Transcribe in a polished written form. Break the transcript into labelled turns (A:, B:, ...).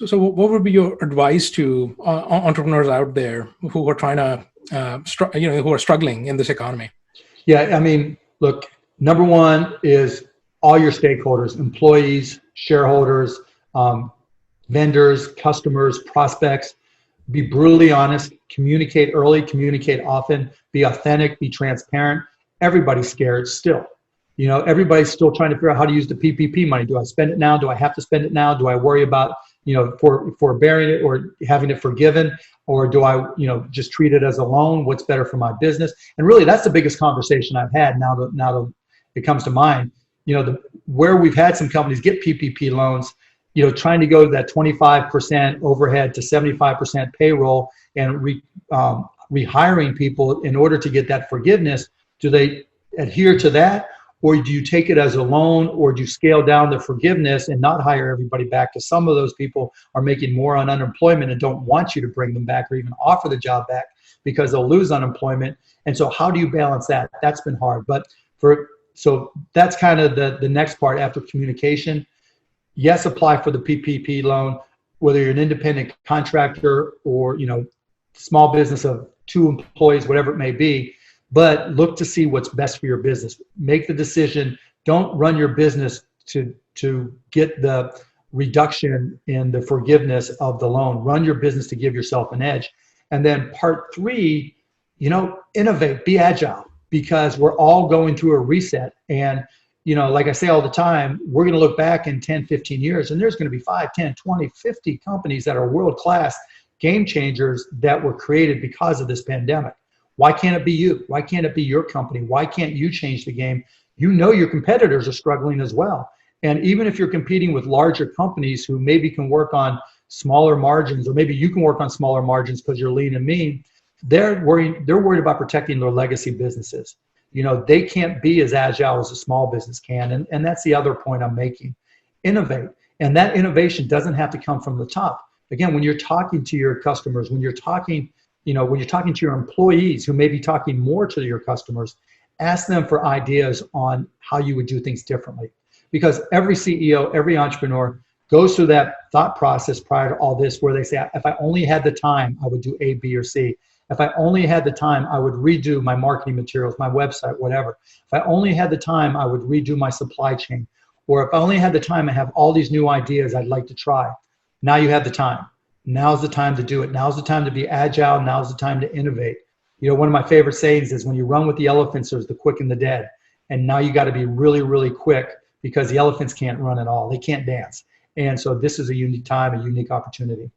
A: So what would be your advice to entrepreneurs out there who are trying to, who are struggling in this economy?
B: Yeah, I mean, look, number one is all your stakeholders, employees, shareholders, um, vendors, customers, prospects. Be brutally honest, communicate early, communicate often, be authentic, be transparent. Everybody's scared still. Everybody's still trying to figure out how to use the PPP money. Do I spend it now? Do I have to spend it now? Do I worry about, forbearing it or having it forgiven? Or do I, just treat it as a loan? What's better for my business? And really, that's the biggest conversation I've had now that it comes to mind. Where we've had some companies get PPP loans, trying to go to that 25% overhead to 75% payroll and rehiring people in order to get that forgiveness. Do they adhere to that? Or do you take it as a loan, or do you scale down the forgiveness and not hire everybody back? Because some of those people are making more on unemployment and don't want you to bring them back or even offer the job back because they'll lose unemployment. And so how do you balance that? That's been hard. So that's kind of the next part after communication. Yes, apply for the PPP loan, whether you're an independent contractor or, small business of 2 employees, whatever it may be. But look to see what's best for your business. Make the decision. Don't run your business to get the reduction in the forgiveness of the loan. Run your business to give yourself an edge. And then part 3, innovate, be agile, because we're all going through a reset. And, like I say all the time, we're going to look back in 10, 15 years, and there's going to be 5, 10, 20, 50 companies that are world-class game changers that were created because of this pandemic. Why can't it be you? Why can't it be your company? Why can't you change the game? Your competitors are struggling as well. And even if you're competing with larger companies who maybe can work on smaller margins, or maybe you can work on smaller margins because you're lean and mean, they're worried about protecting their legacy businesses. They can't be as agile as a small business can. And that's the other point I'm making. Innovate. And that innovation doesn't have to come from the top. Again, when you're talking to your customers, when you're talking to your employees who may be talking more to your customers, ask them for ideas on how you would do things differently. Because every CEO, every entrepreneur goes through that thought process prior to all this where they say, if I only had the time, I would do A, B, or C. If I only had the time, I would redo my marketing materials, my website, whatever. If I only had the time, I would redo my supply chain. Or if I only had the time, I have all these new ideas I'd like to try. Now you have the time. Now's the time to do it. Now's the time to be agile. Now's the time to innovate. One of my favorite sayings is when you run with the elephants, there's the quick and the dead. And now you got to be really, really quick because the elephants can't run at all. They can't dance. And so this is a unique time, a unique opportunity.